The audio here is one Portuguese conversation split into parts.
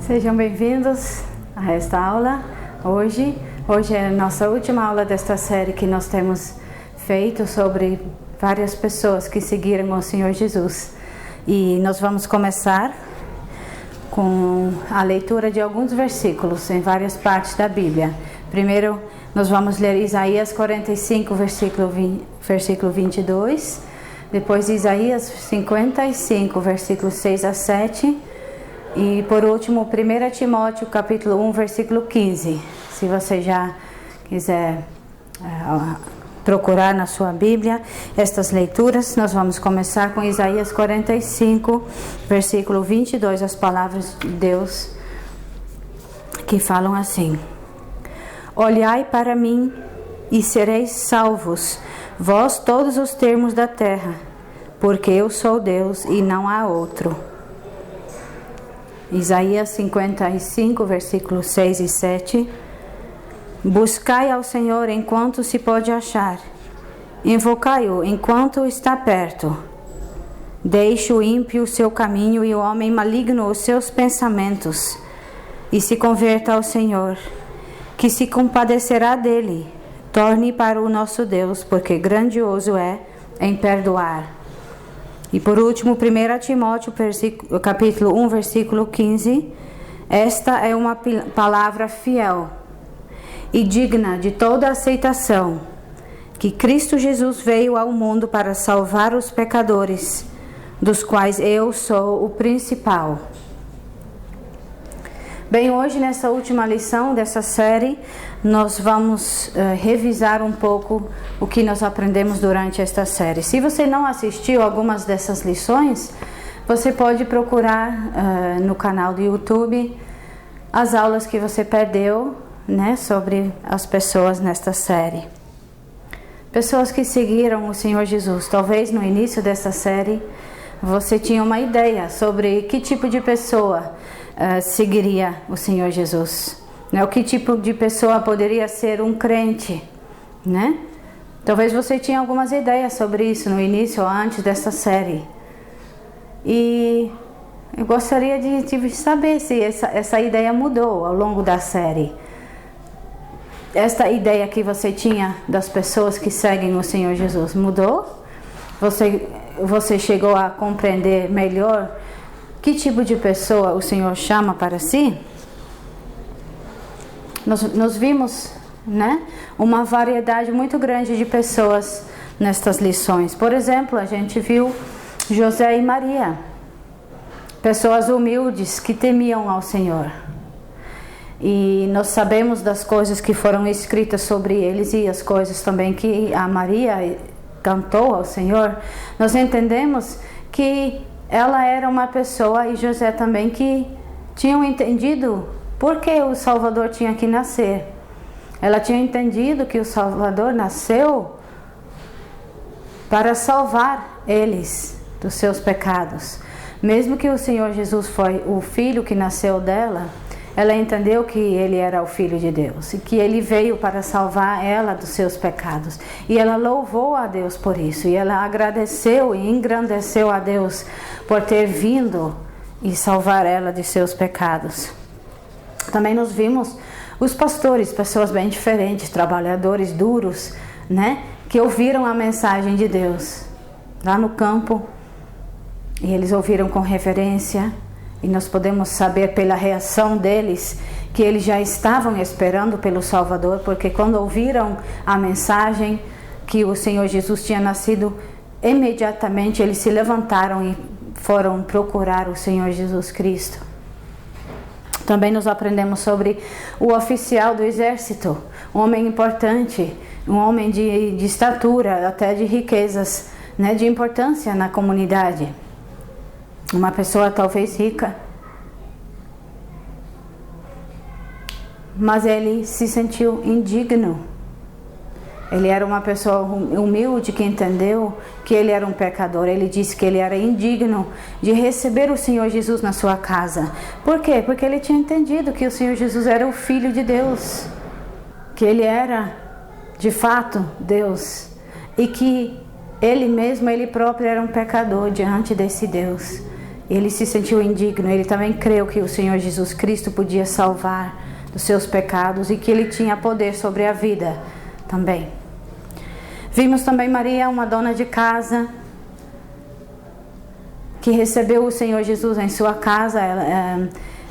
Sejam bem-vindos a esta aula. Hoje é a nossa última aula desta série que nós temos feito sobre várias pessoas que seguiram o Senhor Jesus. E nós vamos começar com a leitura de alguns versículos em várias partes da Bíblia. Primeiro, nós vamos ler Isaías 45, versículo 22. Depois, Isaías 55, versículos 6 a 7. E por último, 1 Timóteo capítulo 1, versículo 15. Se você já quiser procurar na sua Bíblia estas leituras, nós vamos começar com Isaías 45, versículo 22, as palavras de Deus que falam assim: Olhai para mim e sereis salvos, vós todos os termos da terra, porque eu sou Deus e não há outro. Isaías 55, versículos 6 e 7. Buscai ao Senhor enquanto se pode achar, invocai-o enquanto está perto. Deixe o ímpio o seu caminho e o homem maligno os seus pensamentos, e se converta ao Senhor, que se compadecerá dele. Torne para o nosso Deus, porque grandioso é em perdoar. E por último, 1 Timóteo capítulo 1, versículo 15. Esta é uma palavra fiel e digna de toda aceitação, que Cristo Jesus veio ao mundo para salvar os pecadores, dos quais eu sou o principal. Bem, hoje nessa última lição dessa série, nós vamos revisar um pouco o que nós aprendemos durante esta série. Se você não assistiu algumas dessas lições, você pode procurar no canal do YouTube as aulas que você perdeu, né, sobre as pessoas nesta série. Pessoas que seguiram o Senhor Jesus. Talvez no início dessa série você tinha uma ideia sobre que tipo de pessoa seguiria o Senhor Jesus, né? O que tipo de pessoa poderia ser um crente, né? Talvez você tinha algumas ideias sobre isso no início ou antes dessa série. E eu gostaria de saber se essa ideia mudou ao longo da série. Esta ideia que você tinha das pessoas que seguem o Senhor Jesus mudou? Você chegou a compreender melhor que tipo de pessoa o Senhor chama para si? Nós vimos, né, uma variedade muito grande de pessoas nestas lições. Por exemplo, a gente viu José e Maria, pessoas humildes que temiam ao Senhor. E nós sabemos das coisas que foram escritas sobre eles e as coisas também que a Maria cantou ao Senhor. Nós entendemos que ela era uma pessoa, e José também, que tinham entendido por que o Salvador tinha que nascer. Ela tinha entendido que o Salvador nasceu para salvar eles dos seus pecados. Mesmo que o Senhor Jesus foi o filho que nasceu dela, ela entendeu que ele era o Filho de Deus e que ele veio para salvar ela dos seus pecados. E ela louvou a Deus por isso. E ela agradeceu e engrandeceu a Deus por ter vindo e salvar ela de seus pecados. Também nós vimos os pastores, pessoas bem diferentes, trabalhadores duros, né? Que ouviram a mensagem de Deus lá no campo. E eles ouviram com reverência. E nós podemos saber pela reação deles que eles já estavam esperando pelo Salvador, porque quando ouviram a mensagem que o Senhor Jesus tinha nascido, imediatamente eles se levantaram e foram procurar o Senhor Jesus Cristo. Também nós aprendemos sobre o oficial do exército, um homem importante, um homem de estatura, até de riquezas, né, de importância na comunidade. Uma pessoa talvez rica, mas ele se sentiu indigno. Ele era uma pessoa humilde que entendeu que ele era um pecador. Ele disse que ele era indigno de receber o Senhor Jesus na sua casa. Por quê? Porque ele tinha entendido que o Senhor Jesus era o Filho de Deus, que ele era de fato Deus e que ele mesmo, ele próprio era um pecador diante desse Deus Ele se sentiu indigno, ele também creu que o Senhor Jesus Cristo podia salvar dos seus pecados e que ele tinha poder sobre a vida também. Vimos também Maria, uma dona de casa, que recebeu o Senhor Jesus em sua casa.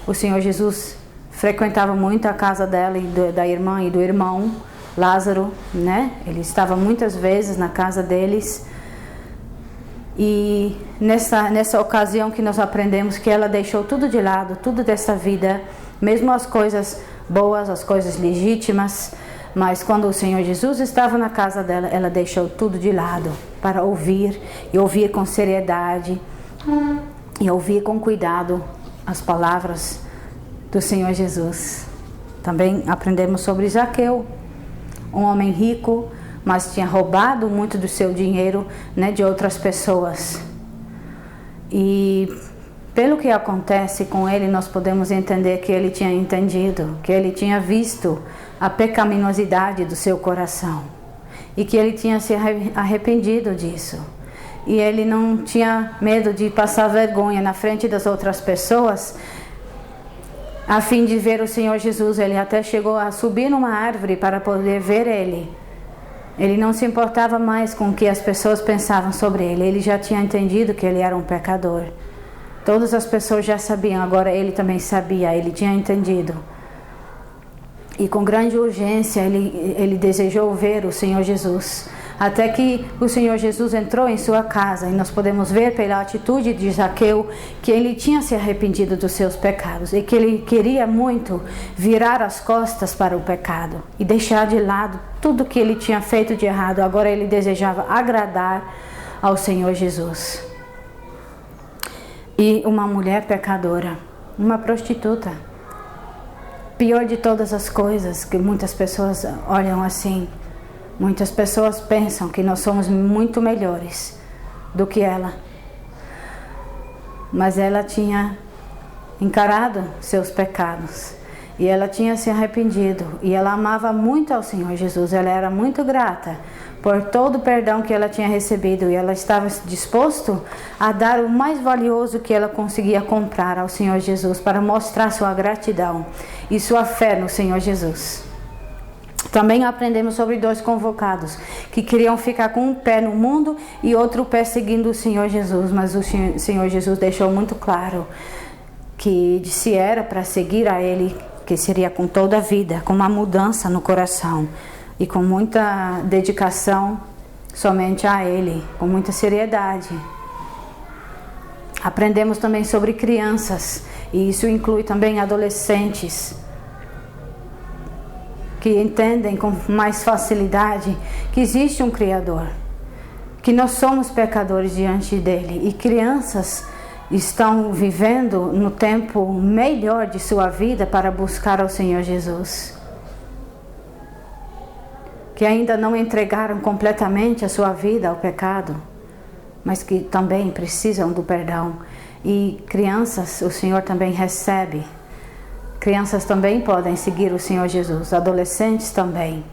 O Senhor Jesus frequentava muito a casa dela e da irmã e do irmão Lázaro, né? Ele estava muitas vezes na casa deles. E nessa ocasião que nós aprendemos que ela deixou tudo de lado, tudo dessa vida, mesmo as coisas boas, as coisas legítimas, mas quando o Senhor Jesus estava na casa dela, ela deixou tudo de lado para ouvir, e ouvir com seriedade, e ouvir com cuidado as palavras do Senhor Jesus. Também aprendemos sobre Zaqueu, um homem rico, mas tinha roubado muito do seu dinheiro, né, de outras pessoas. E pelo que acontece com ele, nós podemos entender que ele tinha entendido, que ele tinha visto a pecaminosidade do seu coração e que ele tinha se arrependido disso. E ele não tinha medo de passar vergonha na frente das outras pessoas a fim de ver o Senhor Jesus. Ele até chegou a subir numa árvore para poder ver ele. Ele não se importava mais com o que as pessoas pensavam sobre ele. Ele já tinha entendido que ele era um pecador. Todas as pessoas já sabiam, agora ele também sabia, ele tinha entendido. E com grande urgência ele desejou ver o Senhor Jesus. Até que o Senhor Jesus entrou em sua casa, e nós podemos ver pela atitude de Zaqueu que ele tinha se arrependido dos seus pecados e que ele queria muito virar as costas para o pecado e deixar de lado tudo que ele tinha feito de errado. Agora ele desejava agradar ao Senhor Jesus. E uma mulher pecadora, uma prostituta, pior de todas as coisas, que muitas pessoas olham assim. Muitas pessoas pensam que nós somos muito melhores do que ela. Mas ela tinha encarado seus pecados. E ela tinha se arrependido. E ela amava muito ao Senhor Jesus. Ela era muito grata por todo o perdão que ela tinha recebido. E ela estava disposta a dar o mais valioso que ela conseguia comprar ao Senhor Jesus, para mostrar sua gratidão e sua fé no Senhor Jesus. Também aprendemos sobre dois convocados que queriam ficar com um pé no mundo e outro pé seguindo o Senhor Jesus. Mas o Senhor Jesus deixou muito claro que se era para seguir a Ele, que seria com toda a vida, com uma mudança no coração e com muita dedicação somente a Ele, com muita seriedade. Aprendemos também sobre crianças, e isso inclui também adolescentes, que entendem com mais facilidade que existe um Criador, que nós somos pecadores diante dele, e crianças estão vivendo no tempo melhor de sua vida para buscar ao Senhor Jesus, que ainda não entregaram completamente a sua vida ao pecado, mas que também precisam do perdão. E crianças, o Senhor também recebe. Crianças também podem seguir o Senhor Jesus, adolescentes também.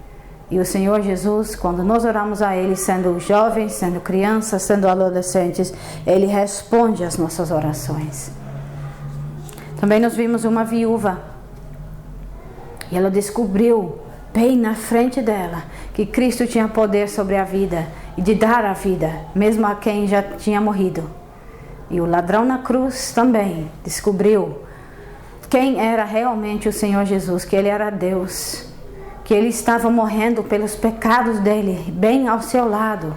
E o Senhor Jesus, quando nós oramos a Ele, sendo jovens, sendo crianças, sendo adolescentes, Ele responde às nossas orações. Também nós vimos uma viúva, e ela descobriu, bem na frente dela, que Cristo tinha poder sobre a vida, e de dar a vida, mesmo a quem já tinha morrido. E o ladrão na cruz também descobriu quem era realmente o Senhor Jesus, que Ele era Deus, que Ele estava morrendo pelos pecados dele, bem ao seu lado.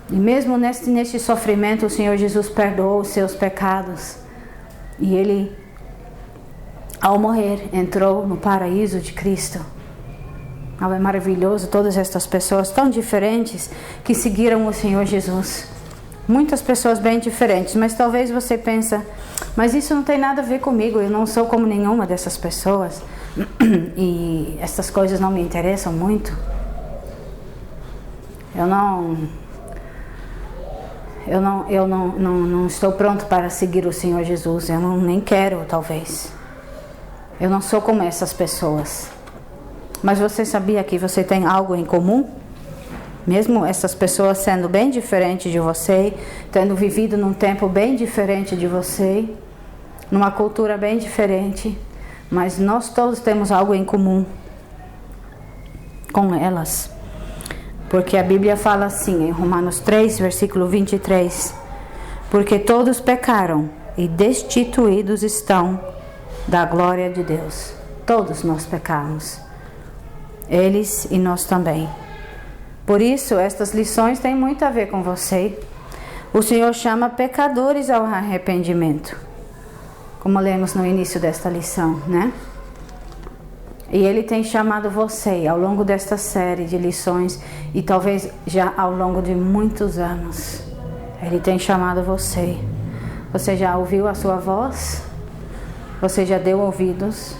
E mesmo neste sofrimento, o Senhor Jesus perdoou os seus pecados. E Ele, ao morrer, entrou no paraíso de Cristo. É maravilhoso, todas estas pessoas tão diferentes que seguiram o Senhor Jesus. Muitas pessoas bem diferentes, mas talvez você pense, mas isso não tem nada a ver comigo, eu não sou como nenhuma dessas pessoas e essas coisas não me interessam muito. Eu não estou pronto para seguir o Senhor Jesus, eu nem quero, talvez. Eu não sou como essas pessoas. Mas você sabia que você tem algo em comum? Mesmo essas pessoas sendo bem diferentes de você, tendo vivido num tempo bem diferente de você, numa cultura bem diferente, mas nós todos temos algo em comum com elas. Porque a Bíblia fala assim, em Romanos 3, versículo 23, porque todos pecaram e destituídos estão da glória de Deus. Todos nós pecamos, eles e nós também. Por isso, estas lições têm muito a ver com você. O Senhor chama pecadores ao arrependimento, como lemos no início desta lição, né? E Ele tem chamado você ao longo desta série de lições e talvez já ao longo de muitos anos. Ele tem chamado você. Você já ouviu a sua voz? Você já deu ouvidos?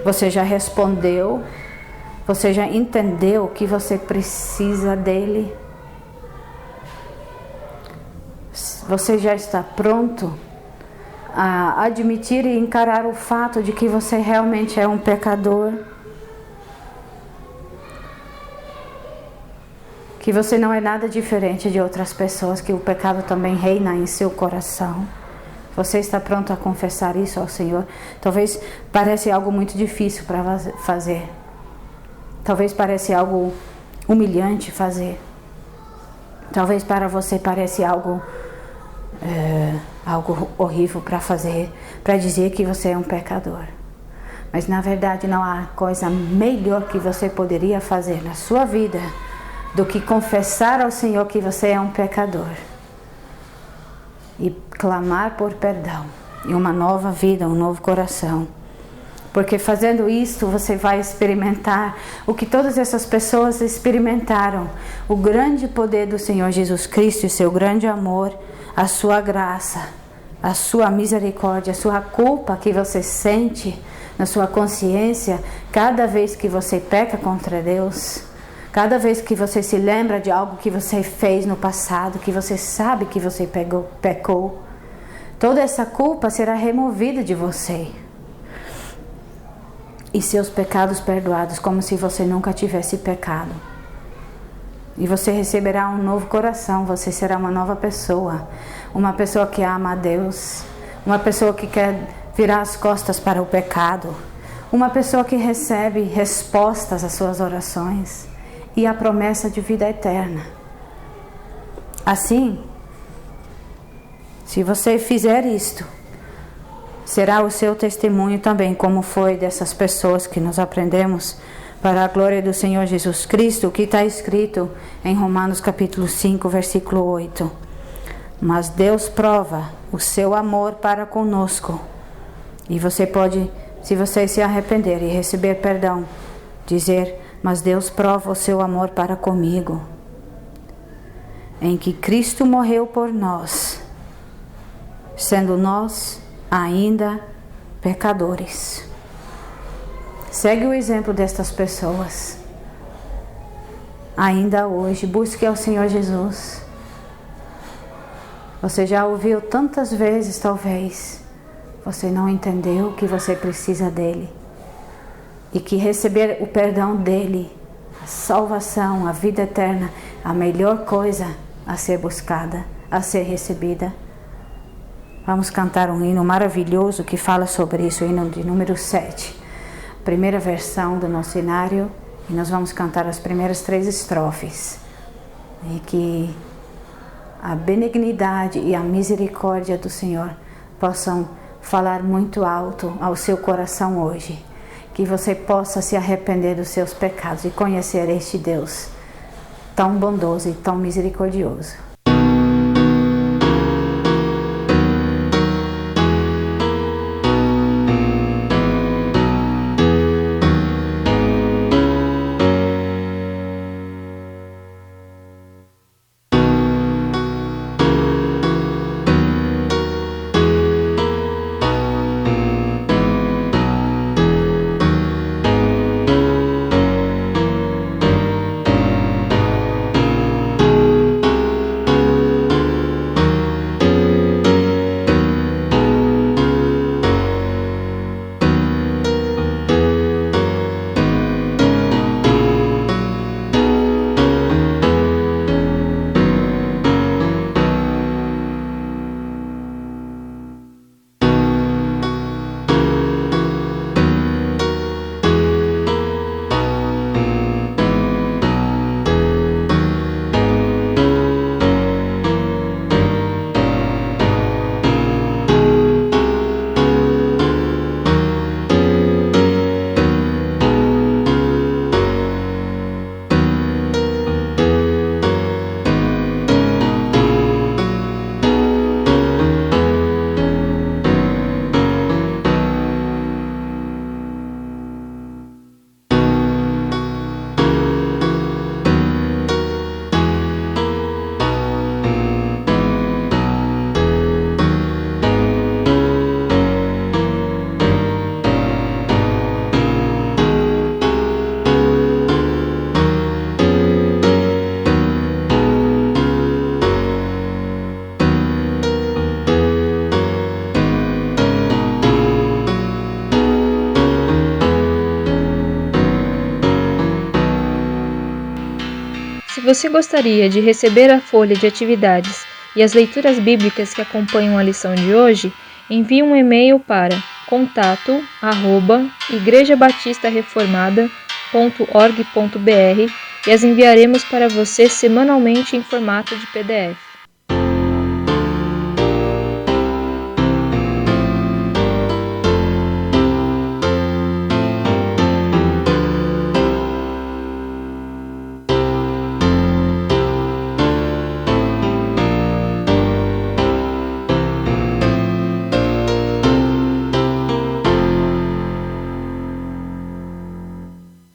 Você já respondeu? Você já entendeu que você precisa dele? Você já está pronto a admitir e encarar o fato de que você realmente é um pecador? Que você não é nada diferente de outras pessoas, que o pecado também reina em seu coração. Você está pronto a confessar isso ao Senhor? Talvez pareça algo muito difícil para fazer. Talvez pareça algo humilhante fazer. Talvez para você pareça algo horrível para fazer, para dizer que você é um pecador. Mas na verdade não há coisa melhor que você poderia fazer na sua vida do que confessar ao Senhor que você é um pecador e clamar por perdão e uma nova vida, um novo coração. Porque fazendo isto você vai experimentar o que todas essas pessoas experimentaram, o grande poder do Senhor Jesus Cristo e seu grande amor, a sua graça, a sua misericórdia, a sua culpa que você sente na sua consciência cada vez que você peca contra Deus, cada vez que você se lembra de algo que você fez no passado, que você sabe que você pecou, toda essa culpa será removida de você. E seus pecados perdoados, como se você nunca tivesse pecado. E você receberá um novo coração, você será uma nova pessoa. Uma pessoa que ama a Deus. Uma pessoa que quer virar as costas para o pecado. Uma pessoa que recebe respostas às suas orações. E a promessa de vida eterna. Assim, se você fizer isto, será o seu testemunho também, como foi dessas pessoas que nós aprendemos, para a glória do Senhor Jesus Cristo, que está escrito em Romanos capítulo 5, versículo 8. Mas Deus prova o seu amor para conosco. E você pode, se você se arrepender e receber perdão, dizer, mas Deus prova o seu amor para comigo, em que Cristo morreu por nós, sendo nós ainda pecadores. Segue o exemplo destas pessoas. Ainda hoje, busque ao Senhor Jesus. Você já ouviu tantas vezes, talvez. Você não entendeu que você precisa dele. E que receber o perdão dele, a salvação, a vida eterna, a melhor coisa a ser buscada, a ser recebida. Vamos cantar um hino maravilhoso que fala sobre isso, o hino de número 7. Primeira versão do nosso cenário. E nós vamos cantar as primeiras 3 estrofes. E que a benignidade e a misericórdia do Senhor possam falar muito alto ao seu coração hoje. Que você possa se arrepender dos seus pecados e conhecer este Deus tão bondoso e tão misericordioso. você gostaria de receber a folha de atividades e as leituras bíblicas que acompanham a lição de hoje, envie um e-mail para contato@igrejabatistareformada.org.br e as enviaremos para você semanalmente em formato de PDF.